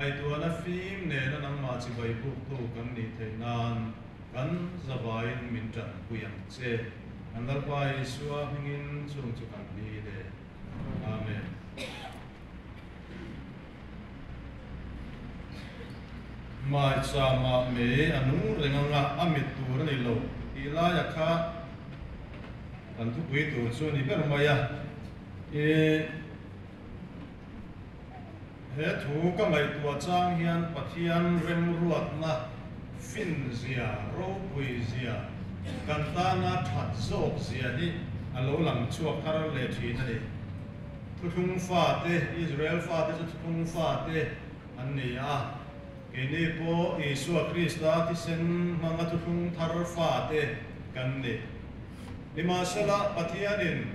ai tua na phim nè nó nằm mà chỉ bay buộc tu cần đi thấy nan cần ra vai mình chẳng quyện chế anh đã quay xua hình chung cho cần đi để amen Maicham me anu renganga amit tu ni lo ila yakha an tu pui tu chu ni ber maya he thu ka mai tu chang hian pathian rem ruat na fin zia ro pui zia kan ta na that zok zia hi alo lang chuak kar le thi na ni thu thung fa te Israel fa te thu thung fa te an ni a Kini po Yesus Kristus tisen mga tutong tarfate kanni. Lima sala Pathianni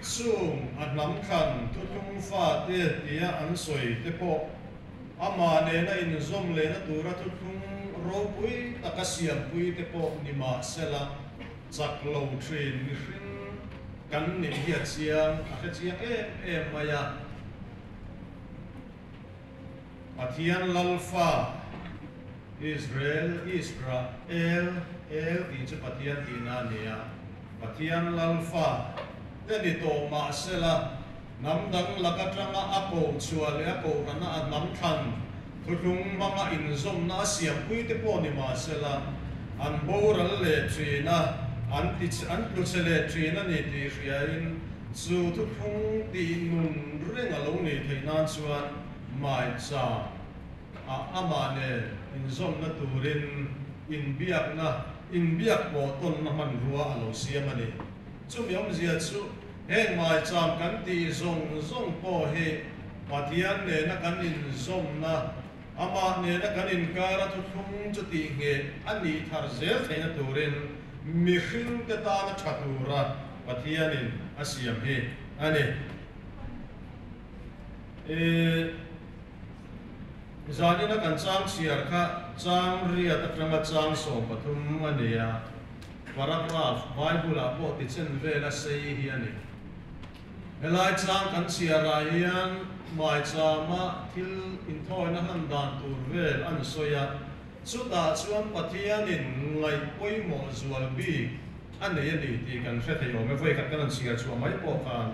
sum at lamkan tutong fate tiya ansoy tepo. Ama ne na inzom le na tura tutong ropui takasiyam pui tepo lima sala saklo train mission kanni hiat siyang akit siyang maya. Pathian lalfa Israel itu Pathian dinania Pathian lalfa jadi to masela namdang lakatranga apo chuale apo kana adnam than tutung mga inzom na siam puite po ni masela an boral le trina an lutsele trina ni ti riain su tutung di nun rengalo ni thainan chuan Maicham amane inzom na turin inbiak boton na manrua alo siamani chumyom zia chu heng Maicham kan ti zong po he Pathianni na kan inzom na ama ne na kan inkara tuthung chuti nge ani tharzel theina turin mihring te ta na thatura Pathianni asiam he ane Zani na kan chang siar kha chang ria ta tranga chang som pathum ania paragraph Bible a po ti chen vela sei hi ani elai chang kan siara hian Maichama thil in thoi na han dan tur vel an soya chuta chuan Pathianni ngai poimo zual bi ani ani ti kan hre thei ome voi khat kan siar chu mai po khan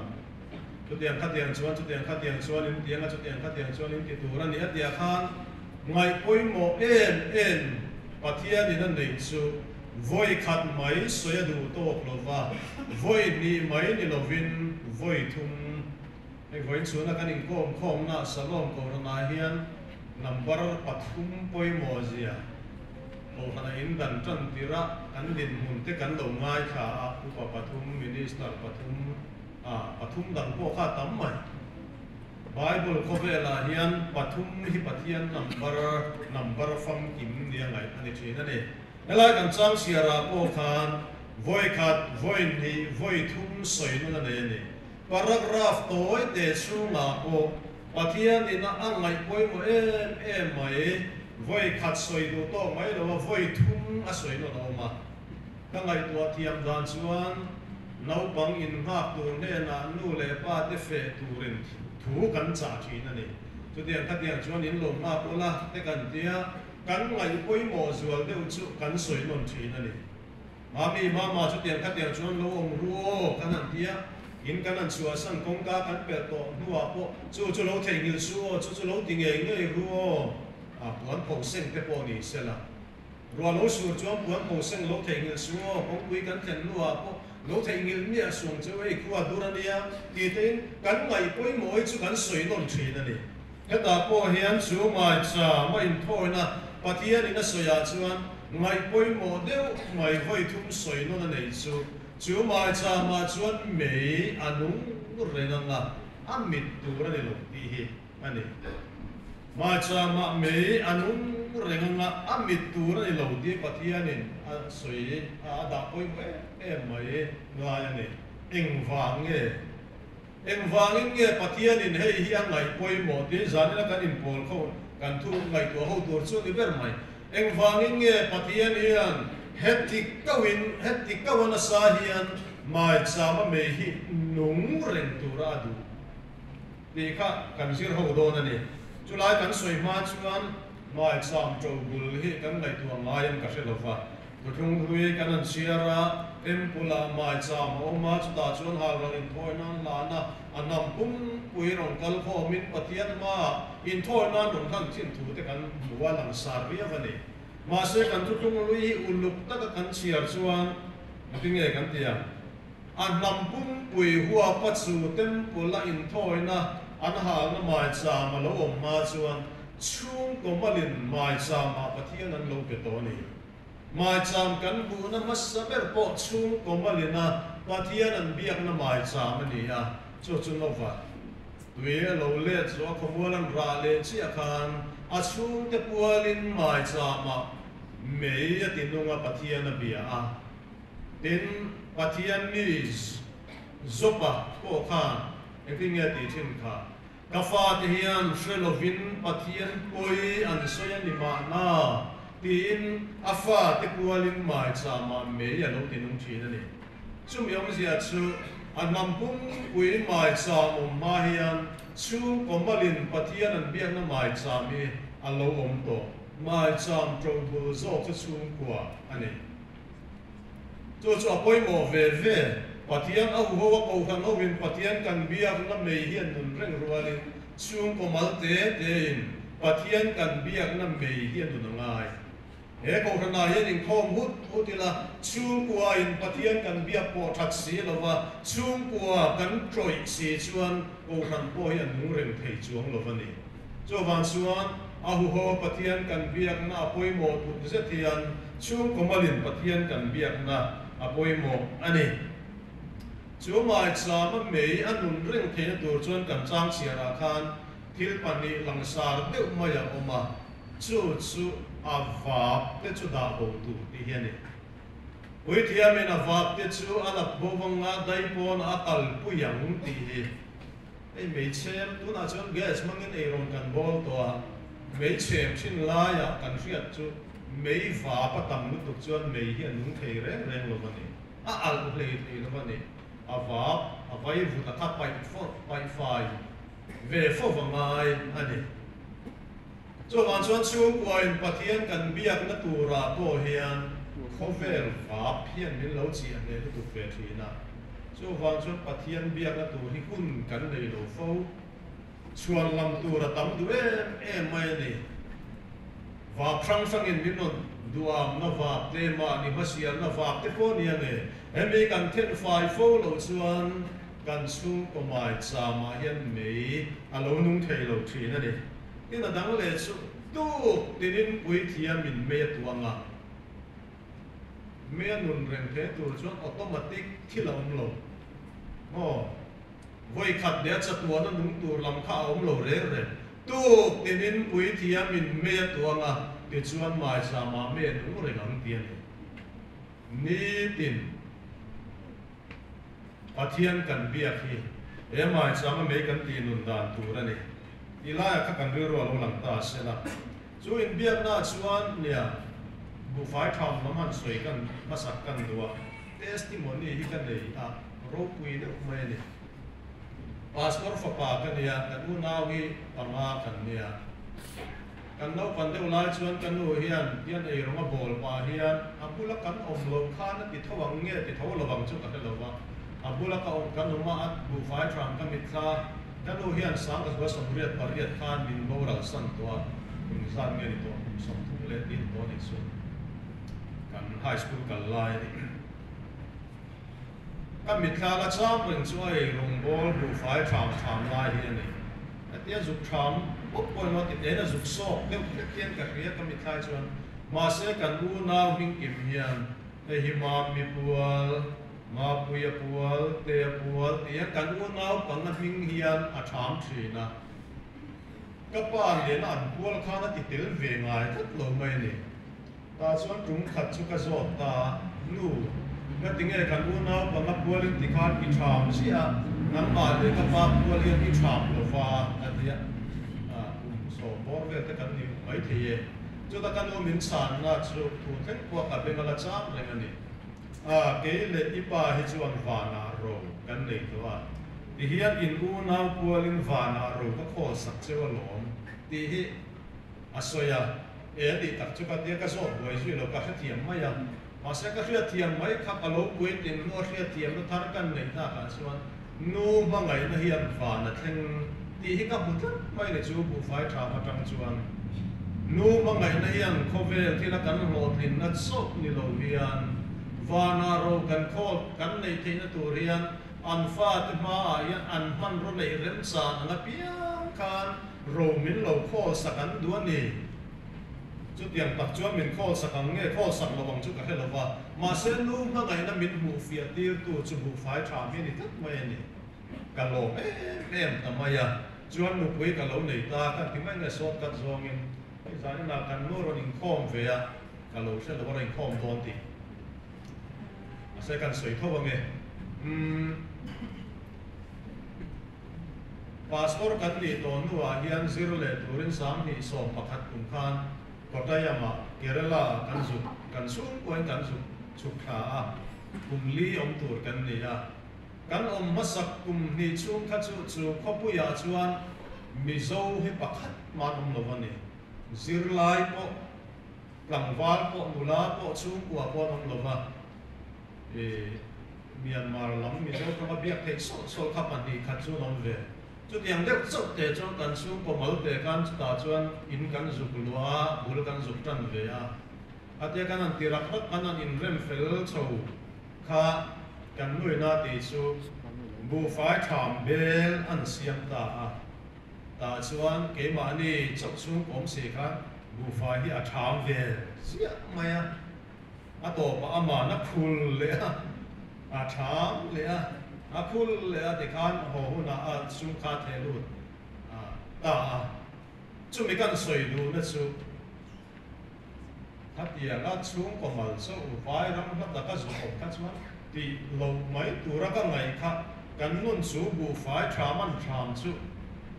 Tutiang katiang chuan in tianga tutiang katiang chuan in kitura ni atia khan ngai poimo en Pathianni na nei chu voi khat mai soya du to klova voi ni mai ni lovin voi thum ei voi chu na kan in khom na Shalom Kohhran hian number pathum poimo zia Kohhran in dan tan tira kan din mun te kan lo ngai kha upa pathum minister pathum pathum dang po kha tam mai Bible ko vela hian pathum hi Pathian number fam kim nia ngai ani thina ne elai kan chang siara po khan voi khat voi ni voi thum soi na ne ni paragraph toy te chu ma po Pathianni na angai poi mo mai voi khat soi do to mai lo voi thum a soi no ma ka ngai to thiam dan chuan nau bang in hak tur ne na nu le pa te fe turin thu kan cha thina ni chu tiang ka tiang chuan in lo ma pola te kan tia kan ngai poi mo zual de chu kan soi non thina ni mama chu tiang ka tiang chuan lo om ruo kan an tia in kan an chua sang kong ka kan pe to nuwa po chu lo thei ngil su chu lo ding nge ruo puan po seng te po ni sela ruwa lo su chuan puan po seng lo thei ngil su kong pui kan thlen nuwa po Lo thei ngil mia suang chawei kuwa durania ti ten kan ngai poi moi chu kan soi non thina ni heta po hian chu Maicham ma in thoina Pathianni na soya chuan ngai poi mo deu mai voi thum soi non nei chu Maicham ma chuan mei anung renanga amit durani lo ti hi ani Maicham ma mei anung renanga amit durani lo ti Pathianni soi da poi mai ngai ani engwang nge Pathianni hei hi angai poi mo ti zani la kan in pol kho kan thu ngai to ho tur chu ni ber mai engwang nge Pathianni an hetik kawin sa hian Maicham me hi nung reng tura du ni kha kan sir ho do na ni Chulai kan soi ma chuan Maicham trobul hi kan lai tu ngayam ka hrelowa tuthung hui kan an siara tempula Maicham oma chuta chuan halrang in thoinan lana anam pum pui rong kal kho min pathian ma in thoinan rong kan thin thu te kan mualang sarria vani ma se kan tuthung lui uluk ta kan siar chuan matinge kan tia anam pum pui huwa pachu tempula in thoina an hal na Maicham lo om ma chuan Chhungkaw malin Maicham Pathian an lo ke to ni Maicham kan bu na masaber po Chhungkaw malina Pathian an biak na Maicham ani a chu chu no va tui lo le chu khomualan ra le chi akhan a chung te pualin Maicham me ya tinunga Pathian a bia a tin Pathianni zopa Kohhran ekinge ti thin kha kafa te hian Shalom Pathian poi an soya ni ma na tin afa te pualin Maicham me ya lo tinung thina ni chum yom sia chu anam pum pui Maicham ma hian Chhungkaw malin Pathian an biak na Maicham mi alo om to Maicham trobul zo chu Chhungkaw ani chu apoi mo ve Pathian au ho Kohhran ovin Pathian kan biak na mei hian nun reng rualin Chhungkaw malte tein Pathian kan biak na mei hian nun ngai he Kohhran na hian in khom hutila Chhungkaw in Pathian kan biak po that si lova Chhungkaw kan troi si chuan Kohhran po hian nun reng thei chuang lovani chu van chuan au ho Pathian kan biak na apoi mo tu zethian Chhungkaw malin Pathian kan biak na apoi mo ani chu Maicham mei anun reng thei tur chuan kan chang siara khan thil pani langsar deuh maya oma chu avap te chu da ho tu ti hiani oi thiamin avap te chu ala bowanga daipon akal puyang ti hi ei Maicham tu na chuan gas mangin ei ron kan bol to a Maicham thin la ya kan riat chu mei va patam lu tu chuan mei hian nung thei reng lo mani a al hlei thei lo mani avap avai vu ta pai fai ve fo vangai ani chu van chuan Chhungkaw in Pathian kan biak na tura po hian khovel va phian min lo chi an le tu fe thina chu van chuan Pathian biak na tur hi kun kan nei lo fo chuan lam tura tam du em mai ni va prang sang in min non duam na va te ma ni masial na va te po ni ane emi kan then fai fo lo chuan kan Chhungkaw Maicham hian mei alo nung thei lo thina ni tin adang le chu tu tinin pui thiam min me tuanga me nun reng the tur chuan automatic thilom lo mo voi khat de cha tuan nung tur lam kha om lo re tu tinin pui thiam min me tuanga ti chuan Maicham me nung reng ang tian ni tin Pathian kan biak hi e Maicham me kan ti nun dan tur ani ilaya ka kan ro lo lang ta sela chu in biak na chuan nia bu fai tham man soi kan masak kan duwa testimony hi kan nei a ro pui de mai ni pastor fa pa kan ya kan u nawi panga kan nia kan no pan de ulai chuan kan nu hian ei ronga bol pa hian apula kan om lo khan ti thawang nge ti thaw lo wang chu ka lo wa abula ka om kan ma at bu fai tham ka mit kha kan nu hian sang as was riat pariat khan min moral san to in san nge ni to som thu le din to ni su kan high school kan lai ni kan mit kha la cham ring chu ai rong bol bu fai tham lai hi ni atia zuk tham op poi no ti dena zuk so ke kian ka ria kan mit khai chuan ma se kan u naw hing kim hian e hi ma mi pual ma puya pual te pual ti kan u naw pang na hing hian a tham thina ka pa le na an pual khana ti tel ve ngai that lo mai ni ta chuan tung khat chu ka zo ta nu na tinge kan u naw pang na pual ti khan ki tham sia nang ma le ka pa pual hian ki tham lo fa atia so bor ve te kan ni mai thie chu ta kan u min chan na chu thu theng ko ka be ngala cham le ngani ke le ipa hi chuan vana ro kan nei to a ti hian in u naw pualin vana ro ka kho sak che wa lom ti hi asoya e ti tak chu ka te ka so boi zui lo ka thiam mai ya ma se ka hria thiam mai khap alo pui tin no hria thiam no thar kan nei ta ka chuan nu ma ngai na hian fa na thleng ti hi ka hut mai le chu bu fai tha ma tang chuan nu ma ngai na hian khovel ti la kan lo thin na sok ni lo hian vana ro kan khol kan nei thein na tur hian an fa te ma ya an man ro nei rem sa na piang kan ro min lo khol sakan duan ni chút tiền bạc chúa mình kho sạc hàng nghe kho sạc là bằng chút cái là va mà sẽ nu mà ngày nó mình hủ phiệt tiêu tu chụp hủ phái trà mình thì tất mày nè cả lỗ em tầm mày à chúa nụ quý cả lỗ này ta các tiếng anh là sốt cắt gió mình cái giá nó là cần mua rồi mình khom về à cả lỗ sẽ là có mình khom đòn thì sẽ cần sấy thô bằng nghe passport cần đi đón nu à hiện zero lệ turin sáng thì sòng bạc hạt cùng khan Pathianni Kerala kan sung kuan kan su chukha kumli om tur kan ni ya kan om masak kum ni chung kha chu khopu ya chuan mizo hi pakhat man om lovani zirlai po langwal po mula po chung kwa po om lova Myanmar lam mizo ka biak thei so kha pan ni kha chu nom ve chút yang lek chok te cho kan su ko mal te kan ta chuan in kan zuk lua bul kan zuk tan ve a ate kan an tirak rak kan an in rem fel chho kha kan nui na ti chu bu fai tham bel an siam ta chuan ke ma ni chok chung kom se kha bu fai hi a tham ve sia maya a to pa ama na phul le a tham le a akul le ati khan ho na a chung kha the lu ta chu mi kan soi du na chu hatia la chung ko mal so vai ram na ka zu ko ka chuan ti lo mai tu ra ka ngai kha kan nun chu bu fai thaman tham chu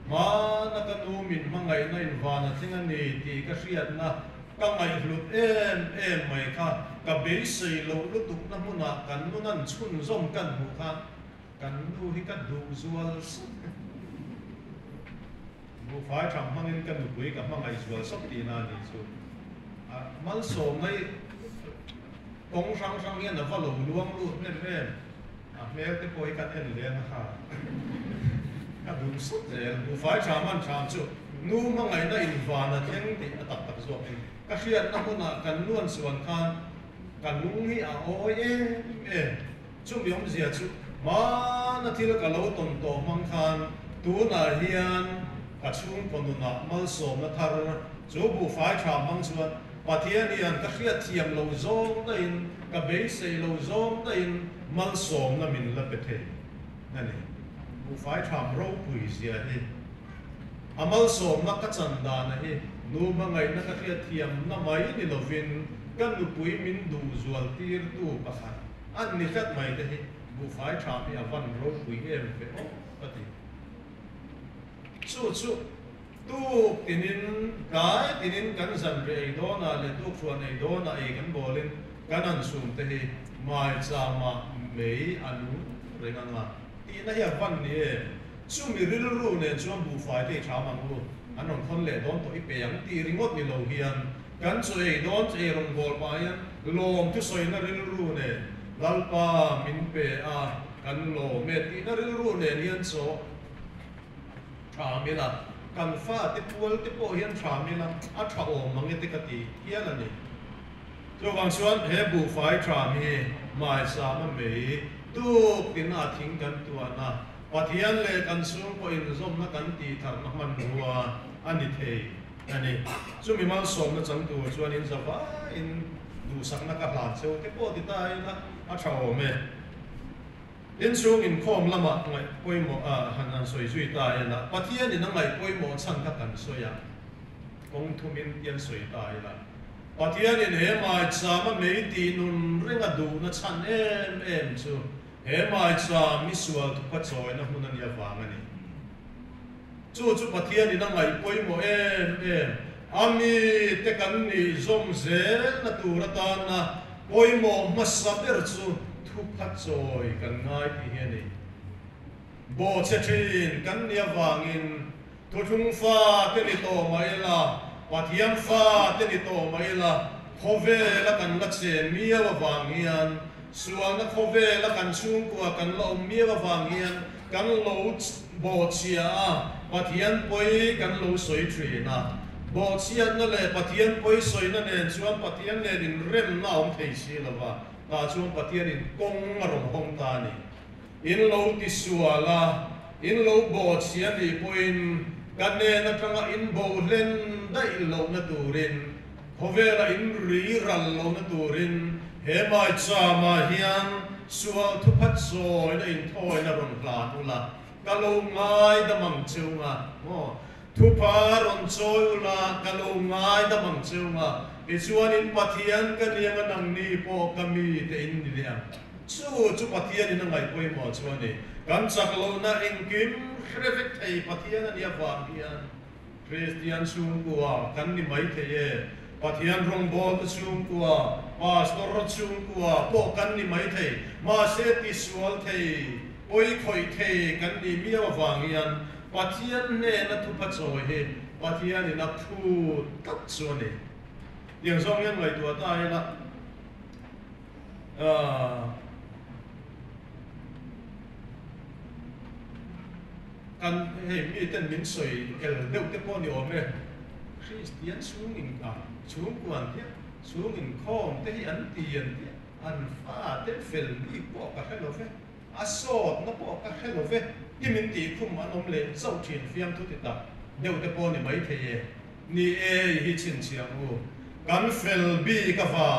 ma na ka nu min ma ngai na in va na thinga ni ti ka hriat na ka ngai hlut em mai kha ka be sei lo lu tuk na mu na kan nu nan chun zom kan hu kha kan nu hi ka du zual bu fai tham hangin kan nu pui ka mangai zual sok ti na ni chu mal som mai kong sang hian na va lo luang lu nem mel te poi ka en le na kha ka du sok te bu fai tham man tham chu nu mangai na in va na theng ti tak zo ka hian na huna kan nuan suan khan kan lung hi a oi chu mi om zia chu ma na thil ka lo ton to mang khan tu na hian ka chung kon na mal som na thar chu bu fai tha mang chuan Pathianni an ka hria thiam lo zong na in ka be sei lo zong na in mal som na min la pe the na ni bu fai tham ro pui sia hi amal som na ka chan da na hi nu ma ngai na ka hria thiam na mai ni lo vin kan nu pui min du zual tir tu pa khan an ni khat mai te hi bu fai tham hi avan ro pui em pe o ati chu tu tinin kai tinin kan zan re do na le tu chuan ei do na ei kan bolin kan an sum te hi Maicham mei anu renganga ti na hi avan ni chu mi ril ru ne chuan bu fai te tham ang lu an on khon le don to i pe yang ti ringot ni lo hian kan chu ei don che rong bol pa yan lom tu soi na ril ru ne lalpa min pe a kan lo me ti na ril ru ne nian so thamila kan fa te pual te po hian thamila a tha om mangi te ka ti hian ani so wang chuan he bu fai tham hi Maicham mei tu tin a thing kan tuana Pathian le kan sung ko in zom na kan ti thar na man ruwa ani thei ani chu mi mal som na chang tu chuan in zawa in du sak na ka hlan cheu te po ti tai na a tha me in chung in khom lama ngai poimo han an soi zui ta na Pathianni na ngai poimo chan ka kan soya kong thumin tian soi ta la Pathianni he Maicham mei ti nun renga du na chan em chu he Maicham mi sual tu pa choi na hunan ya wangani chu Pathianni na ngai poimo em ami te kan ni zom ze na tu ra ta na poimo masaber chu pat choi kan ngai ti hian ni bo che thin kan nia wangin thu thung pha te ni to mai la Pathian pha te ni to mai la khove la kan la chen mi wa wangian sual na khove la kan chung kwa kan lo mi wa wangian kan lo bo chia Pathian poi kan lo soi thri na bo chia na le Pathian poi soi na nen chuan Pathian ne din rem na om thei si lawa ta chuan Pathian in kong rom hong ta ni in lo ti suala in lo bo chia ni poin kan ne na tanga in bo len dai lo na turin Hovela in ri ral lo na turin he Maicham hian sual thu phat soi na in thoi na ron pla tu la ka lo ngai da mang chunga mo thu pa ron choi la ka lo ngai da mang chunga e chuan in Pathian ka niang nang ni po kami te in ni liam chu Pathian in ngai poi mo chuan ni kan chak lo na in kim hrevek thei Pathian ani awang hian Kristian Chhungkaw kan ni mai thei Pathian rong bol ta Chhungkaw pastor Chhungkaw po kan ni mai thei ma se ti sual thei oi khoi thei kan ni mi awang hian Pathian ne na thu pha choi he Pathian ni na thu tak chuan ni yang song yang ngai tua tai la kan he mi ten min soi el deu te po ni ome Kristian Chhungkaw te Chhungkaw te hi an tian te an fa te fel ni po ka hello ve asot na po ka hello ve ki min ti khum an om le zau thin fiam thu ti ta deu te po ni mai the ni e hi chin chiang u kan fel bi ka va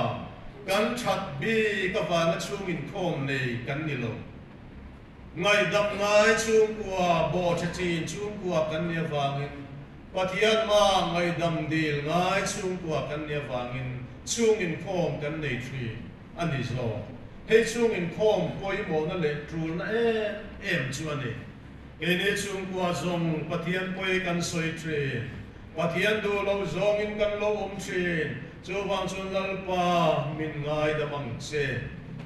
kan chat bi ka va na Chhungkaw nei kan ni lo ngai dam ngai Chhungkaw bo cha chin Chhungkaw kan ni wangin Pathian ma ngai dam dil ngai Chhungkaw kan ni wangin Chhungkaw kan nei thri ani zo he Chhungkaw poi mo na le trul na em chuan ni ene Chhungkaw zong Pathian poi kan soi thri Pathian du lo zong in kan lo om thrin chu wang chun lalpa min ngai da mang che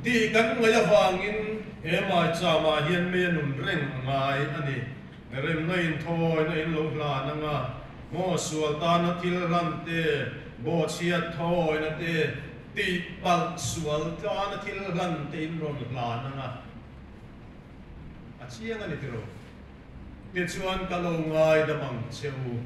ti kan ngai wangin he Maicham hian me nun reng ngai ani rem na in thoi na in lo hla na nga mo sual ta na thil ran te bo chia thoi na te ti pal sual ta na thil ran te in ron hla na nga a chiang ani tiro te chuan ka lo ngai da mang cheu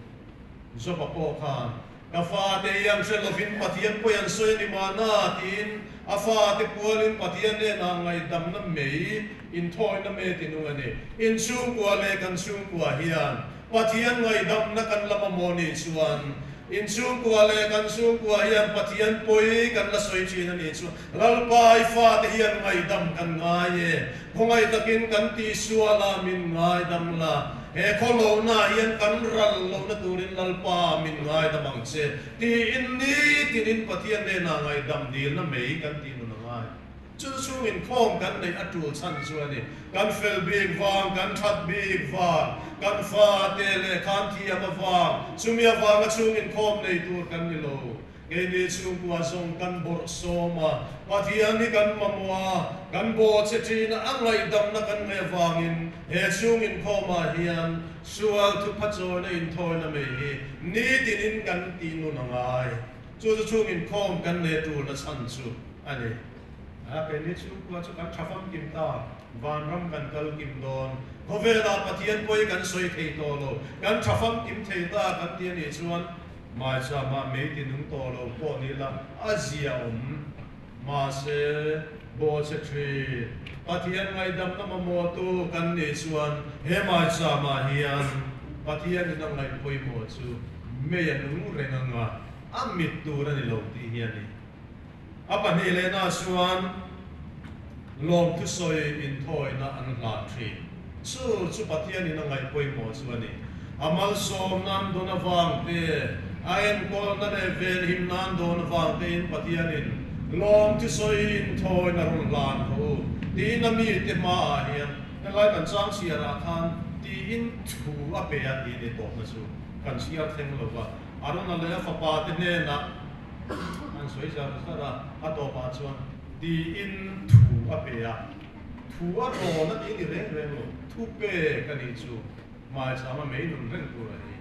zo pa po khan ka fa te yam se lovin Pathian po yan soi ni mana tin a fa te pualin Pathian ne na ngai dam na mei in thoi na me tinu ani in Chhungkaw le kan Chhungkaw hian Pathian ngai dam na kan lama mo ni chuan in Chhungkaw le kan Chhungkaw hian Pathian poi kan la soi chin ani chu lalpai fa te hian ngai dam kan ngai e khongai takin kan ti suala min ngai dam la he kholo na hian kan ral lo na turin lalpa min ngai da bang che ti in ni tin in Pathian ne na ngai dam dil na mei kan ti nu na ngai chu chu in khom kan nei atul chan chu ani kan fel big wang kan that big wang kan fa te le kan thi ama wang chumia wang chu in khom nei tur kan ni lo ene Chhungkaw zong kan bor soma Pathianni kan mamwa kan bo che na angai dam na kan nge wangin he Chhungkaw ma hian sual thu phacho na in thoi na me hi ni tin in kan ti nu na ngai chu Chhungkaw kan ne tu na chan chu ani a ke ni Chhungkaw chu kan thafam kim ta van ram kan kal kim don hovela Pathian poi kan soi thei to lo kan thafam kim thei ta kan ti ni chuan Maicham me ti nung to lo po ni la azia ma se bo che thri Pathian ngai dam na mo tu kan ni chuan he Maicham hian Pathian ni nang ngai poi mo chu me ya nung renanga amit tu ra ni lo ti hian ni apa ni le na chuan lom tu soi in thoi na an la thri chu Pathian ni nang ngai poi mo chuan ni amal som nan do na wang te ayen ko na le vel him nan do na wang te in Pathian in lom tu soi in thoi na ron lan ho ti na mi te ma hian na lai kan chang sia ra khan ti in thu a pe a ti ne to na chu kan sia theng lo wa aron na le fa pa te ne na an soi sa ra a to pa chuan ti in thu a pe a thu a ro na ti ni reng reng lo thu pe kan ni chu Maicham a meinun reng tu ai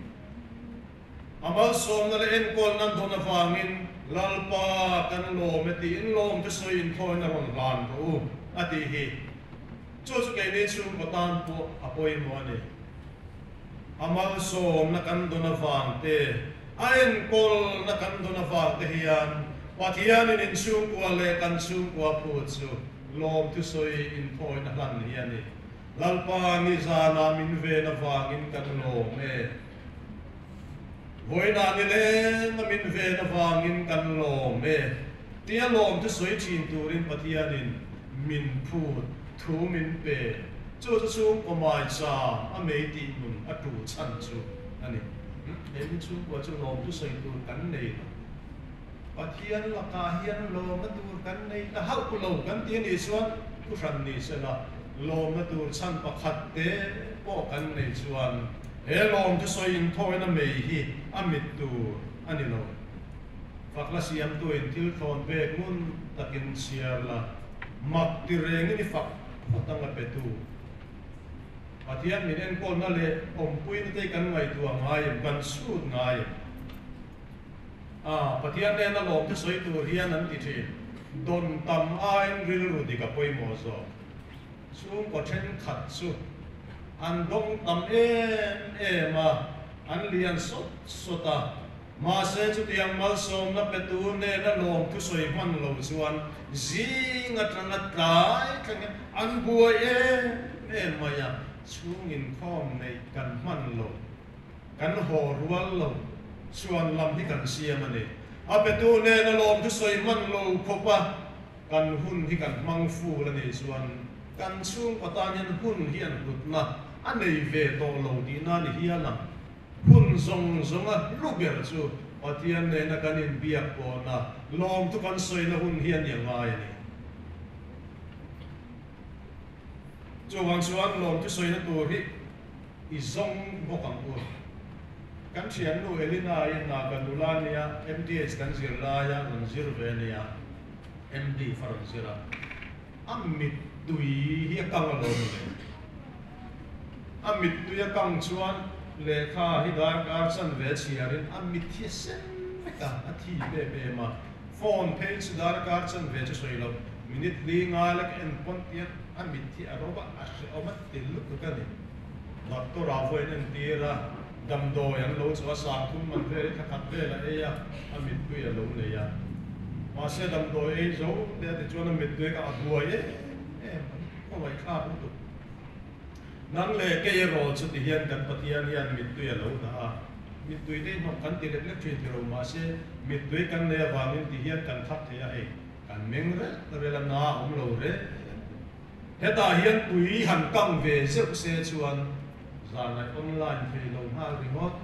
amal som na le en kol nan dona wangin lalpa kan lo meti in lom te soin thoi na ron lan ro ati hi chu ke ni chung patan po apoi mo ani amal som na kan dona wang te ain kol na kan dona wang te hian Pathianni in Chhungkaw le kan Chhungkaw pu chu lom tu soi in thoi na lan hian ni lalpa ni zana min ve na wangin kan lo me voi na ni le na min ve na wangin kan lo me tia lom tu soi chin turin Pathianni min pu thu min pe chu chu ko mai cha a me ti mun a tu chan chu ani em chu ko chu lom tu soi tu kan nei Pathian la ka hian lo ma tur kan nei ta hau ku lo kan ti ni chuan ku ran ni se la lo ma tur chan pakhat te po kan nei chuan he lom tu soi in thoi na mei hi amit tu ani lo fakla siam tu in thil thon ve mun takin siar la mak ti reng ni fak patang la petu Pathian min en kol na le om pui na te kan ngai tu ngai kan su ngai Pathian ne na lom tu soi tu hian an ti thi don tam ain ril ru di ka poi mo zo chung ko chen khat chu an dong tam ma an lian sota ma se chu tiang mal som na petu ne na lom tu soi man lo chuan zing atanga trai thang an buai ma ya chung in khom nei kan man lo kan ho rual lo chuan lam hi kan siam ani a petu ne na lom tu soi man lo khopa kan hun hi kan mang fu la ni chuan kan chung patanin hun hian hutna anei ve to lo di na ni hiana hun zong a luber chu Pathian ne na kanin biak ko na lom tu kan soi na hun hian yang ngai ni chu wang chuan lom tu soi na tu hi i zong bokang u kan thian nu elina in na kanulania MDH kan zirlaya kan zirvenia MD faron zira amit tui hi kang lo ni amit tu ya kang chuan le kha hi dar kar chan ve chiarin amit hi sen ka athi be ma phone page dar kar chan ve chu soi lo minute li nga lak en pontian amit hi aroba ashe omat tiluk ka ni Dr.R.Vanlaltluanga dam do yang lo chu sa thum man ve kha khat ve la e ya amit tu ya lo ne ya ma se dam do e zo de de chuan amit tu ka abuai ko mai kha tu nang le ke ro chu ti hian kan Pathian hian mit tu ya lo da mit tu de no kan ti le thin ti ro ma se mit tu kan le wangin ti hian kan thak the ya e kan meng re la na om lo re heta hian tui han kang ve zeu se chuan zanai online phi lo ha remote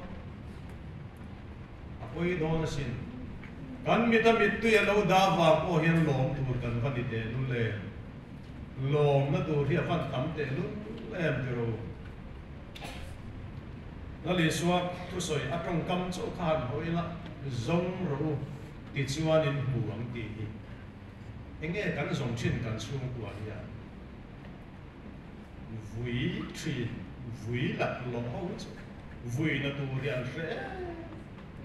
apoi don sin kan mit tu ya lo da wa ko hian lom tur kan van de lu le lom na tur hi van tam te lu em ti ro na le suak tu soi atong kam cho khan hoila zong ro ti chuan in buang ti hi enge kan zong chin kan chung kwa ya vui thin vui lak lo ho chu vui na tu rian re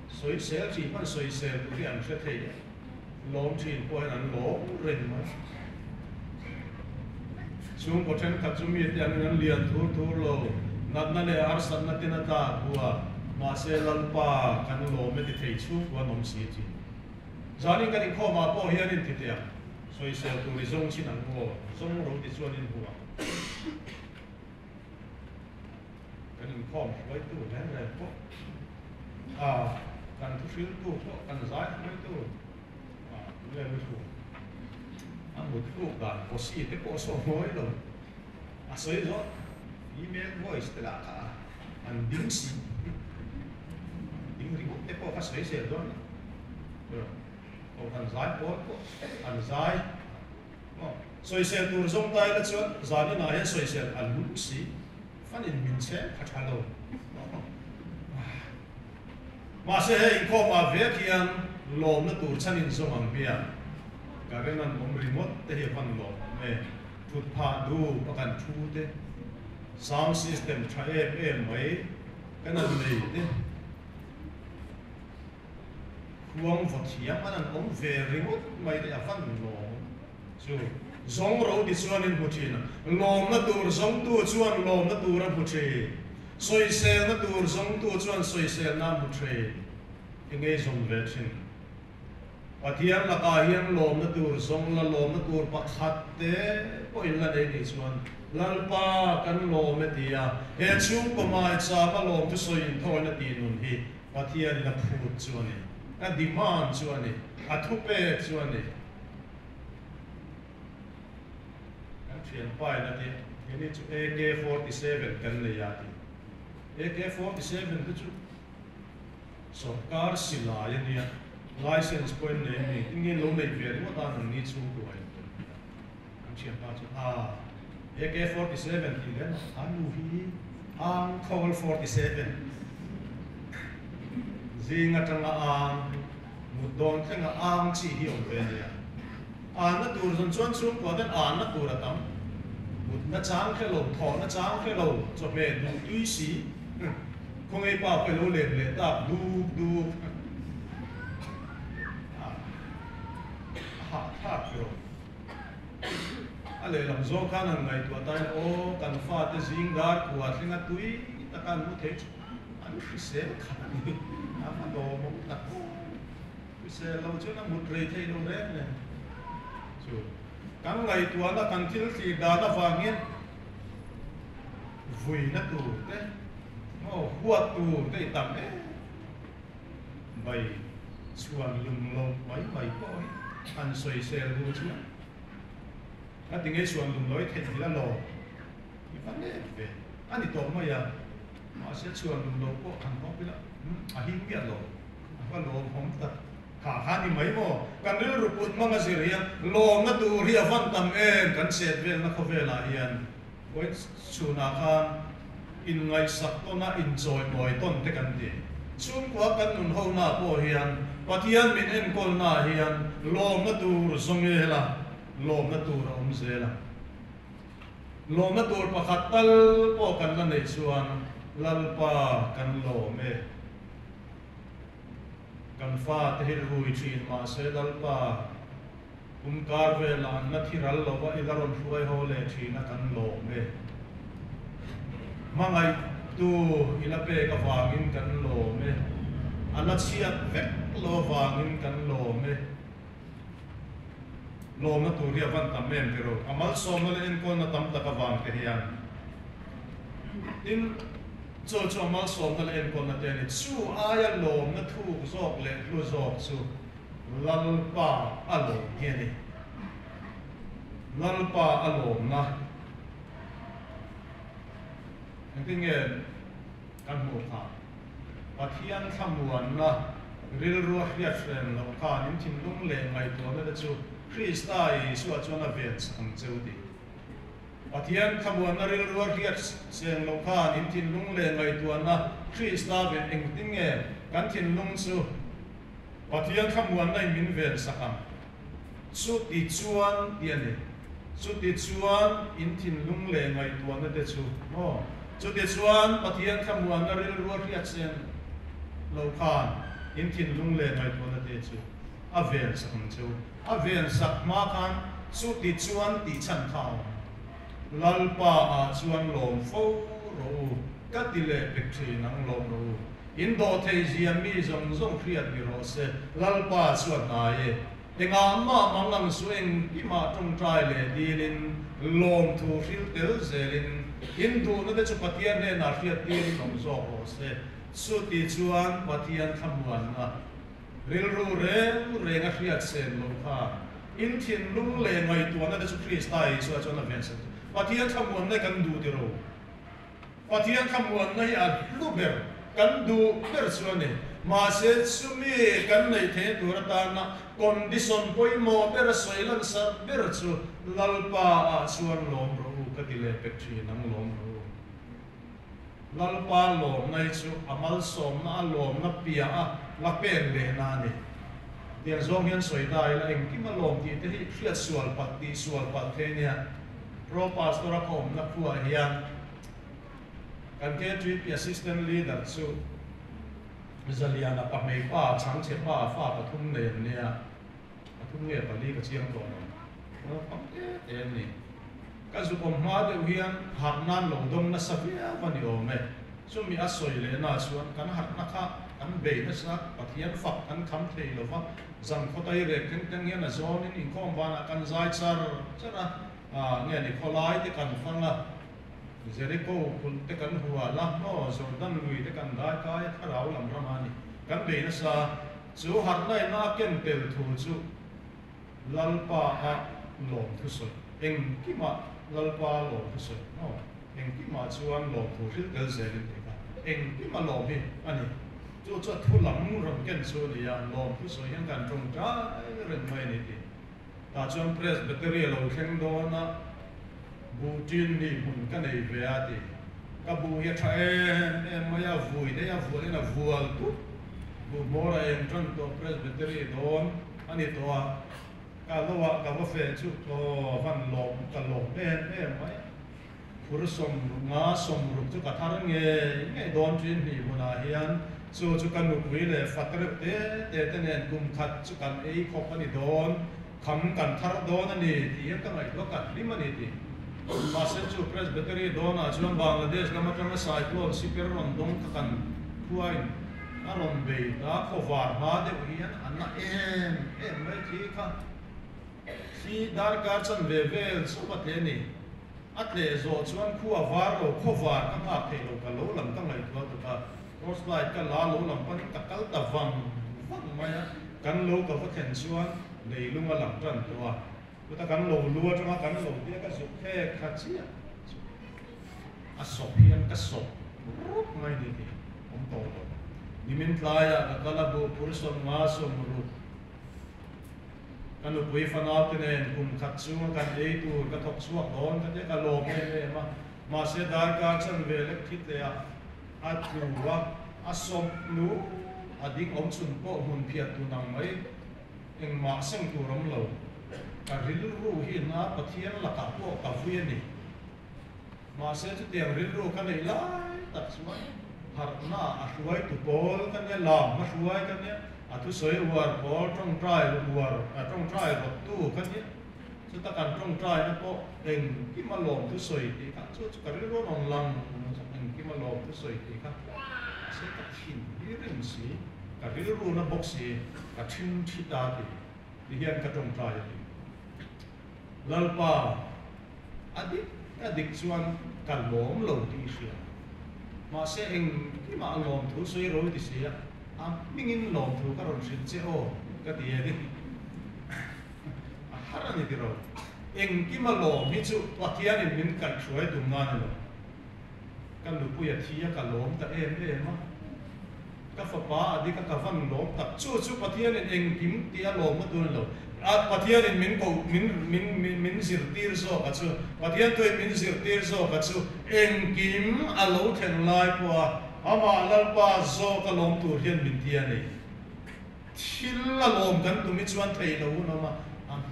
soi sel chi man soi sel tu rian re thei lom thin ko an lo ren ma chung ko chen khat chu mi tian an lian thu lo nat na le ar san na tin ta bua ma se lalpa kan lo me ti thei chu wa nom si chi zani kan kho ma po hian in ti tia soi sel tu ri zong chin an ho zong ro ti chuan in bua kan khom với tu lên rồi po kan tu fil tu po kan zai với tu lên với tu một tu cả có gì thế có số mới rồi soi rồi email voice thế là anh đính gì đính remote thế po phát soi rồi rồi kan zai po kan zai soi se tu zong tai la chuan zani na he soi se an lu si fan in min che khathalo ma se he ko ma ve kian lom na tur chanin zong ang bia garenan mom remote te he van lo me thut pha du pakan thu te sound system tha em mai kan an nei te huang vot hiam an om ve ringot mai de afan lo chu zong ro di chuan in huthina lom na tur zong tu chuan lom na tur a huthi soi sel na tur zong tu chuan soi sel na huthi engei zong ve thin Pathian la ka hian lom na tur zong la lom na tur pakhat te poin la nei ni chuan lalpa kan lom e tia he chung ko mai cha ma lom tu soi in thoi na ti nun hi Pathian la phut chuan ni a demand chuan ni a thupe chuan ni kan thian pai na ti ni chu AK-47 kan le ya ti AK-47 tu chu sarkar sila yani license point name ni ingin lo nei ve mo ta nang ni chu ko ai kan thian pa chu AK-47 ti len anu hi ang call 47 zinga tanga ang mudon tanga ang chi hi om ve ya an na tur zon chuan chung ko den an na tur atam mud na chang khelo tho na chang khelo cho me du tui si không ai pa pe lo le tap du ha pero ale lam zo kan ang ngai tu tai o kan fa te zing dar ku a thinga tui ta kan mu the an fi se khan ni a ma do mo ta fi se lo chu na mu tre thei lo re ne chu kan ngai tu ala kan thil ti da da wangin vui na tu te mo huat tu te tam e bai chuan lum lo mai ko an soi sel du chu a ting e chuan lum loi the la lo I fan ne ve ani to ma ya ma se chuan lum lo ko an ko pila a hin ge lo a lo hom ta ka ha ni mai mo kan ri ru put ma nga siria lo na tu ri a van tam e kan set vel na ko vela hian wai chuna khan in ngai sak to na enjoy moi ton te kan ti chung kwa kan nun ho na po hian Pathian min en kol na hian lom na tur zongela lom na tur om zela lom na tur pakhat tal po kan la nei chuan lalpa kan lom e kan fa te hil hui thin ma se lalpa kar ve lan na thiral lo ba ilaron hluai ho le thina kan lom e mangai tu ilape ka wangin kan lom e ana chiat vek lo wangin kan lom e lom na tu ria van tam mem pero amal som na en ko na tam ta ka wang te hian in cho amal som na en ko na te ni chu aya lom na thu zok le lu zok chu lalpa alo hiani lalpa alom na Nanti kan mo ka Pathian thamuan na ril ruah riat ren lo ka nin thin lung le ngai to na chu Krista I su a chona vet ang chudi Pathian thamuan na ril ruah riat sen lo ka nin thin lung le ngai to na Krista vet eng ting kan thin lung chu Pathian thamuan na min vel sakam chu ti chuan tiani chu ti chuan in thin lung le ngai to na te chu no chu ti chuan Pathian thamuan na ril ruah riat sen lo khan in thin lung le ngai to na te chu a vel sakam chu a vel sak ma khan chu ti chuan ti chan thau lalpa a chuan lom fo ro ka ti le pek thi nang lom ro in do thei ziam mi zong zong khriat mi ro se lalpa chuan na ye enga ma mangang sueng I ma tong trai le dilin lom thu fil tel zelin in du na de chu Pathian ne na khriat tin nong zo ho se su ti chuan Pathian thamuan na ril ru re nga khriat sen lo kha in thin lung le ngai tu na de chu Krista I su a chona ven se Pathian thamuan na kan du ti ro Pathian thamuan na ya lu ber kan du ber chuan ne ma se sumi kan nei the tur ta na condition poi mo ber soilan sa ber chu lalpa a chuan lom ro ka ti le pek thi nang lom ro lalpa lom nai chu amal som na lom na pia a la pen le na ni dia zong hian soi dai la eng ki ma lom ti te hi fiat sual pat the nia pro pastora khom na khuwa hian kan ke trip assistant leader chu zaliana pa mei pa chang che pa fa pathum ne nia pathum nge pali ka chiang to no pam te ni ka zu pom ma de hian har nan long dong na savia vani o me sumi asoi le na chuan kan har na kha kan be na sa pathian fak kan kham thei lo fa zan khotai re ken ken ya na zone in kom bana kan zai char chara nge ni kholai te kan fanga Jericho kun te kan huwa la no Jordan lui te kan dai kai kharau lam ramani kan be na sa chu har nai na ken tel thu chu lalpa a lom thu so eng ki ma lalpa lom thu so no eng ki ma chuan lom thu hil tel zelin te ka eng ki ma lom hi ani chu chu thu lam ram ken chu ni ya lom thu so yang kan trong tra ren mai ni ti ta chuan presbytery lo khen do na bu tin ni mun ka nei ve ati ka bu ya tha em ma ya vui de ya vui na vual tu bu mora en tran to presbytery don ani to ka lo wa ka wa fe chu to van lom ka lom em mai pur som nga som ru chu ka thar nge don tin ni mona hian chu kan nu pui le fatre te nen kum khat chu kan ei khop ani don kham kan thar don ani ti ka mai lo ka lim ani ti Massachusetts Presbytery dona chuan Bangladesh lama tanga cyclone sipir ron dong ka kan huain aron be ta khovar ma de hian anna mai thi kha si dar ka chan ve ve so patle ni atle zo chuan khuwa var ro khovar ka ma the lo ka lo lam tang lai to ta cross light ka la lo lam pan ka kal ta wang mai kan lo ka va then chuan nei lunga lam tran to ta kan lo lua trong kan lo dia ka su khe kha chia a so hian ka so rup mai ni ni om to lo ni min tlaya ka kala bo purson ma so muru kan pui fanal te nen kum khat chu kan ei tu ka thok suak don ka te ka lo me ma se dar ka chan ve le khit le a tu wa a som nu adik om chun po mun phiat tu nang mai eng ma seng tu ram lo ka ril ru hi na pathian la ka po ka vui ni ma se chu tiang ril ru ka nei lai tak chuan har na a hruai tu bol kan ya lam ma hruai kan ya a tu soi war bol trong trai war a trong trai ro tu kan ya chu ta kan trong trai na po eng ki ma lom tu soi ti ka chu ka ril ru nong lang eng ki ma lom tu soi ti ka se ka thin hi rin si ka ril ru na box si ka thin thi ta ti hian ka trong trai lalpa adik chuan kan lom lo ti sia ma se eng ki ma lom thu soi ro ti sia a mingin lom thu ka ron sin che o ka ti e ni a harani ti ro eng ki ma lom hi chu Pathianni min kan thruai tu nga ni lo kan lu pu ya thia ka lom ta ma ka fa pa adik ka van lom ta chu Pathianni eng kim ti a lom ma tu lo Pathianni min zirtir zo ka chu Pathian toi min zirtir zo ka chu eng kim a lo theng lai po ama lalpa zo ka lom tur hian min tiani thil la lom kan tu mi chuan thei lo no ma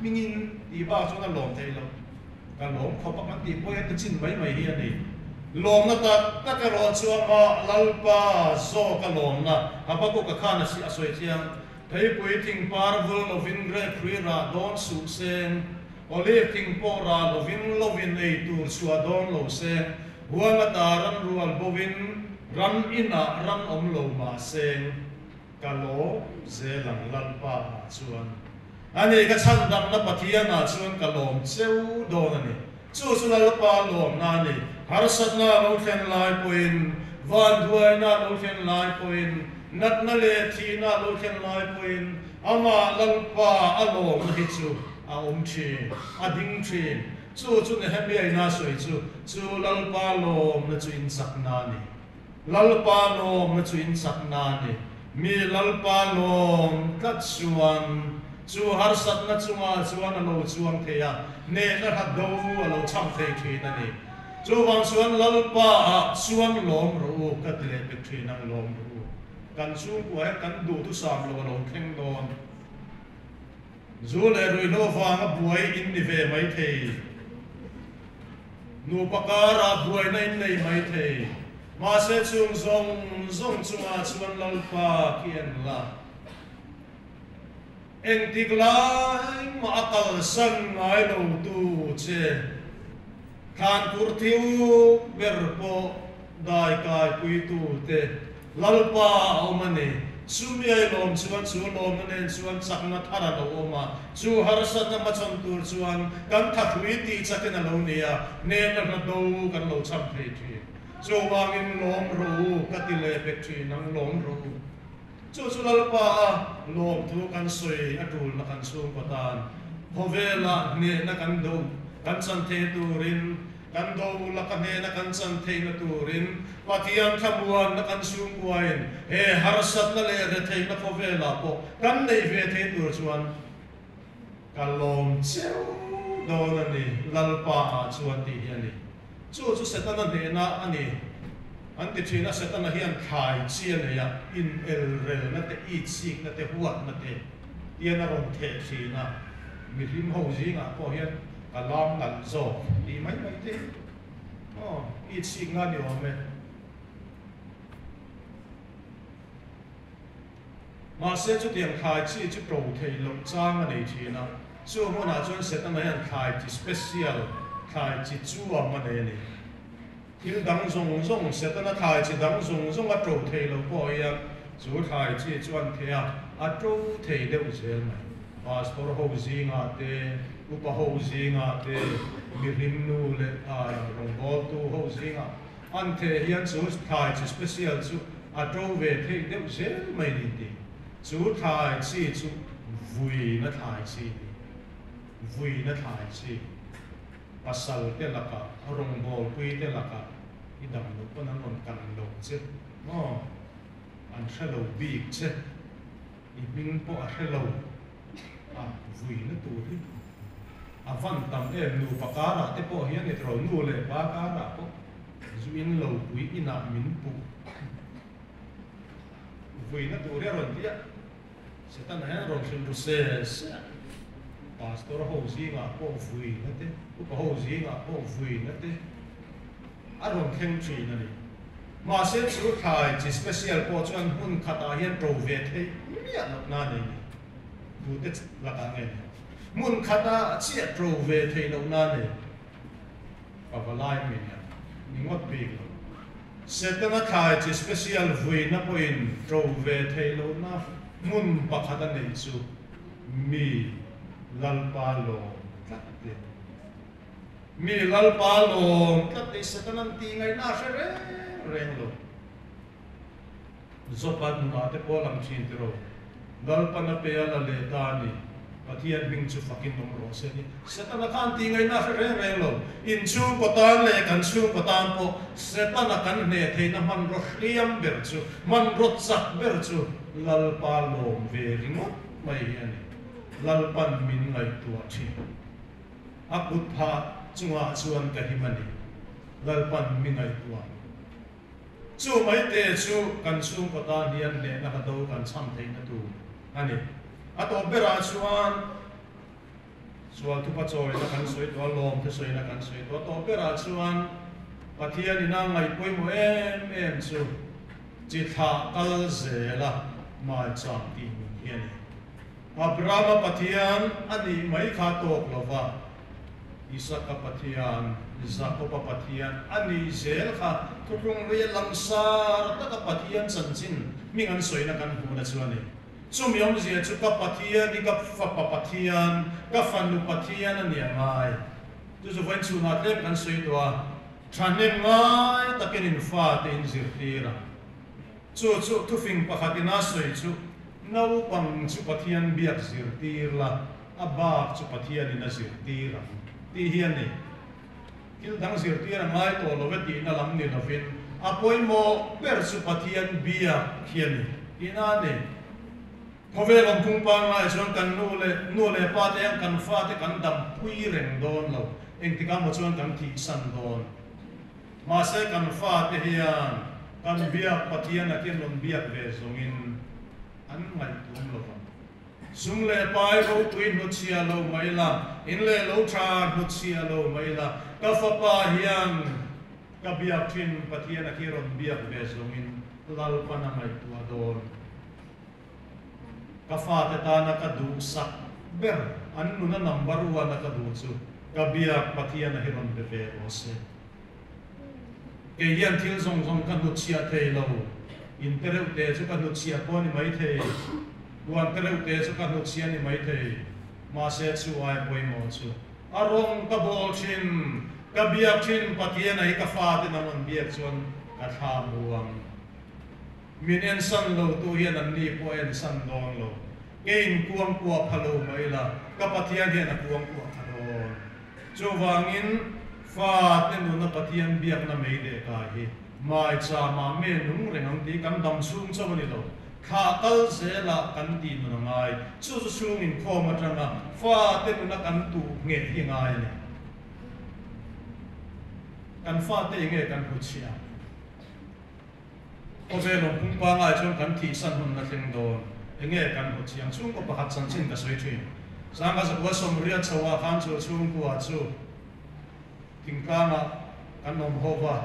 mingin ti ba chu na lom thei lo ka lom kho pa kan ti po ya chin mai hi ani lom na ta ka ro chu ma lalpa zo ka lom na apa ko ka khana si asoi chiang thei pui thing par vul lovin gre khri ra don su sen ole thing po ra lovin ei tur chua don lo sen huanga daran rual bovin ran ina ran om lo ma sen kalo zelang lalpa chuan ani ka chan dam na pathiana chuan kalom cheu don ani chu lalpa lom na ni har sat na lo thlen lai poin van duai na lo thlen lai poin nat na le thi na lo thlen lai poin ama lalpa alom hi chu a thi a ding thi chu ne hemi ai na soi chu lalpa lom na chu in sak na ni lalpa lom na chu in sak na ni mi lalpa lom tat chuan chu har sat na chunga chuan a lo chuang theya ne na hat do a lo cham thei thi na ni chu wang chuan lalpa a chuang lom ro ka tle pe thi nang lom ro kan su ko kan du tu sam lo thleng don zu le roi lo wanga buai in ni ve mai thei nu pakara buai nei mai thei mà sẽ chung zong chunga chuan lalpa kian la eng tik lai ma akal san ngai lo tu che khan kur thiu berpo dai kai pui tu te lalpa omani sumiai lom chuan chu lom nen chuan chakna thara lo oma chu harsat na machon tur chuan kan thakhui ti chakin alo nia nen na do kan lo cham thei thi chu wangin lom ro katile petri nang lom ro chu lalpa lom thu kan soi atul na kan sung patan hovela ne na kan do kan chan the turin kan do la kan ne na kan chan the na turin Pathian thamuan na kan sung kuain he harsat na le re thei na hovela po kan nei ve the tur chuan kalom cheu do na ni lalpa chuan ti hian ni chu setana ne na ani anti thina setana hian khai chian ya in el rel na te i chik na te huat na te iana ron the thina mi rim ho zinga po hian kalam nan zo i mai te i chik nga ni o me mà sẽ chút tiền khai chi chút đồ thì lục trang mà này thì nó số mà nào cho sẽ tao nói khai chi special khai chi chú mà này này thì đăng dùng sẽ tao nói khai chi đăng dùng cái đồ thì lục coi ya chú khai chi chuan thế à đồ thì đều dễ mà passport hồ gì ngã thế upa hồ gì ngã thế mirim nu le rong bol tu hồ gì ngã anh thế hiện chú khai chi special chú đồ về thì đều dễ mà đi chú thai chi chú vui nó thai chi pasal te laka rong bol pui te laka idam lu panan on kan lo che an hello big che I bing po a hello vui nó tu hi van tam nu pakara te po hian ni tro nu le pakara po zuin lo pui ina min pu vui nó tu re ron dia sẽ ta nói rồi xin du xe pastor hồ gì ngã po vui nữa thế, có hồ gì ngã po vui nữa thế, anh không khen chi nữa đi, mà sẽ chú khai chỉ special po cho anh hun khata hiền trâu về thế, miết lộc na này, du tết là cả ngày, mun khata chiết trâu về thế lộc na này, và lại mình nhá, những ngót bì lộc, sẽ ta nói khai chỉ special vui na po in trâu về thế lộc na mun pakata nei chu mi lalpa lo tlatte mi lalpa lo tlatte satanan ti ngai na se reng lo zopat nu ate polam chin tiro lalpa na pe ala le ta ni pathian bing chu fakin nom ro se ni satana kan ti ngai na se reng lo in chu potan le kan chu potan po satana kan ne theina man ro hliam ber chu man ro chak ber chu lalpa lom về ringot mai hian lalpan min ngai tua thi akut pha chunga chuan ka himani lalpan min ngai tua chu mai te chu kan chung patan hian le na ka do kan cham thei na tu ani ato bera chuan chuan tu pa choi na kan soi to lom te soi na kan soi to bera chuan Pathianni na ngai poimo em chu chi tha kal zela Maicham ti hian Abraham Pathian ani mai kha tok lova Isaac Pathian Jacob Pathian ani zel kha tukung re langsar ta Pathian chanchin mingan soina kan hu na chuani chumiom je chu ka Pathian ni ka fa Pathian ka fanu Pathian ani mai tu zo wen chu na lem kan soi to thanem ngai takenin fa te in zirtira chu tu fing pakhatina soi chu nau pang chu Pathian biak zirtir la abak chu Pathian ina zirtira ti hian ni kil dang zirtira ngai to lo veti na lam ni lovin apoi mo ber chu Pathian biak hian ni ina ne khovelom kung pa ngai chuan kan nu le pa te kan fa te kan dam pui reng don lo eng ti ka mo chuan kan thi san don ma se kan fa te hian kan biak Pathian a ken lon biak ve zongin an ngai tum lo sung le pai ro twin no chia lo mai la in le lo tha no chia lo mai la ka fa pa hian kabiak thin pathian akiron biak bezongin lal panamai tuadon kafa ta na kadu sak ber anu na number 1 na kadu chu kabiak pathian akiron beve ose ke yan thil zong zong kan nu chia thei lo intereu te chu kan nu chia pon mai thei duan tereu te chu kan nu chia ni mai thei ma se chu ai boi mo chu arong ka bol chin ka biak chin pathian ai ka fa te namon biak chuan ka tha buang min en san lo tu hian an ni po en san dong lo kein kuang kwa phalo mai la ka pathian hian a kuang kwa phalo chu wangin fa te nu na pathian biak na mei de ka hi Maicham ma me nung rengang ti kan dam chung chaw ni lo kha kal se la kan ti nu ngai chu chu chung in kho ma tanga fa te nu na kan tu nge hi ngai ni kan fa te nge kan hu chia o ve lo pung pa ngai chung kan thi san hun na thleng don nge kan hu chiang chung ko pakhat chan chin ka soi thin sang ka sa som ria chawa khan chu chung ku a chu tingkama kan nom hova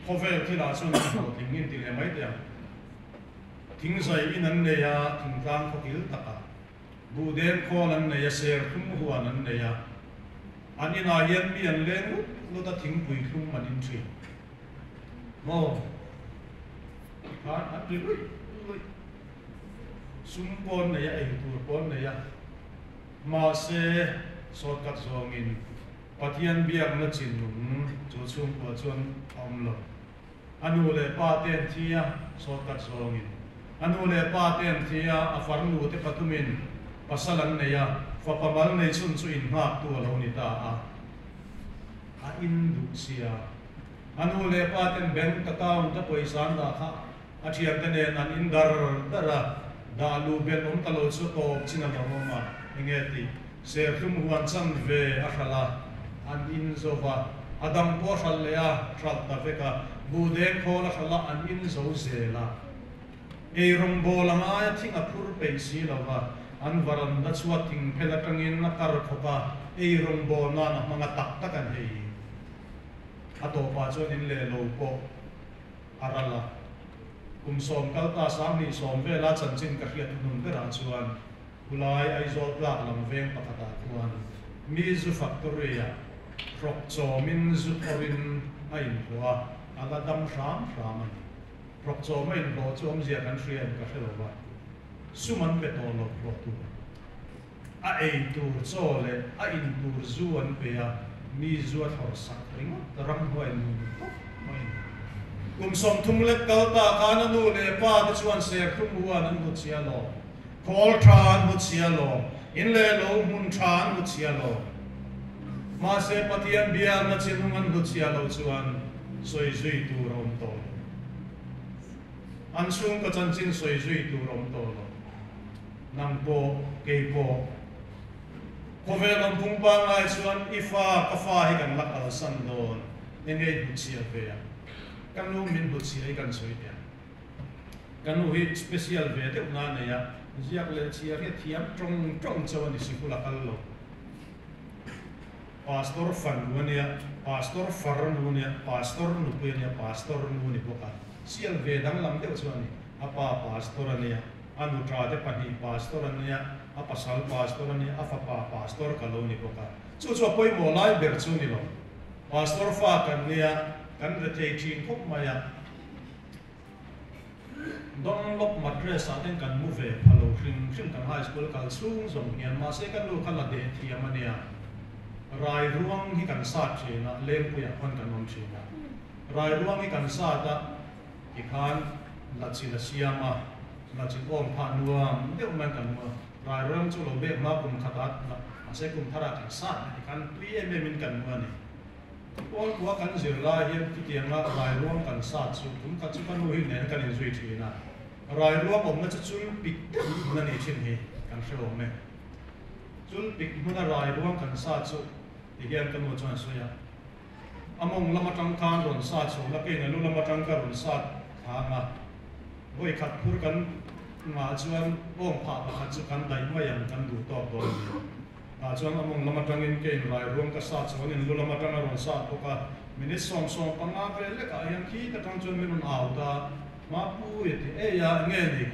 Kohhran thì là chuyện của tình hình thì là mấy điểm thính dậy in anh này à thính vang có kiểu tất cả bù đen kho anh này à sẹo khum hoa anh này à anh in ai yên bi anh lên lúc ta thính bụi khum mà đi chơi mò anh đi lui sum con này à tu con này à mà sẽ sốt cắt giông in Pathian biak na chin nung chu chung ko chuan om lo anu le pa ten thia so kat zongin anu le pa ten thia a farnu te patumin pasalan ne ya fa pamal nei chun chu in hak tu lo ni ta a in du sia anu le pa ten bank account ta poisan da kha a thiam te ne an in dara da lu ben om ta lo chu to china lo ma ingeti se khum huan chan ve a khala an in zova adam po khalya thrat ta veka bude khola khala an in zo zela e rong bolanga thinga phur pe si lawa an varan da chuwa ting phela tangin na kar khoka e rong bol na manga tak tak an hei ato pa chon in le lo po arala som kal ta sam ni som ve la chan chin ka khiat nun te ra chuan ulai ai zo plak lam veng pakata chuan mi zu factory Rok cho min zu thorin ain hua ala dam ram ani rok cho mai lo chom zia kan thrian ka khelo ba suman pe to lo ro tu a ei tu cho le a in tur zu an pe a mi zu a thor sak ring ram hoi nu mai som thum le kal ta kana nu le pa te chuan se khum hua nan mu chia lo kol tran mu chia lo in le lo mun tran mu chia lo ma se pathian biar na chinungan hu chia lo chuan soi zui tu rom to an sung ka chan chin soi zui tu rom to lo nam po ke po Kohhran lam pung pa ngai chuan ifa ka fa hi kan lak al san don nge hu chia ve kan lu min hu chia kan soi ya kan lu hi special ve te una ne ya ziak le chia ke thiam trong chawan ni sikula kal lo pastor fan nuania pastor far nuania pastor nupuania pastor nuni boka sial vedang lam te chuani apa pastor ania anu tra te pani pastor ania apa sal pastor ania apa pa pastor kaloni boka chu poi mo lai ber chu ni lo pastor fa kan nia kan re te chin khop maya dong lop madres aten kan mu ve phalo hring kan high school kal chung zong hian ma se kan lu khala de thiam ania rai ruang hi kan sa chena lem puya kon kan nom chena rai ruang hi kan sa ta ikhan la chila siama la chin om pha nuam de man kan ma rai ruang chu lo be ma kum khatat na ase kum thara kan sa ikhan tui em min kan ma ni ol kwa kan zir la hi ti tiang la rai ruang kan sa chu kum ka chu kan lu hi ne kan in zui thina rai ruang om na chu chul pik na ni chin hi kan shelo me chul pik muna rai ruang kan sa chu Iyan kan mo chuan soya among lamatang kan ron sa chu la pe na lu lamatang ka ron sa tha nga hoi khat phur kan nga chuan ong pha pa chu kan dai ma yang kan du to to ni a chuan among lamatang in ke rai ruang ka sa chu nin lu lamatang ron sa to ka minute song panga vel le ka yang khi ta tang chon minun au ta ma pu ti e ya nge ni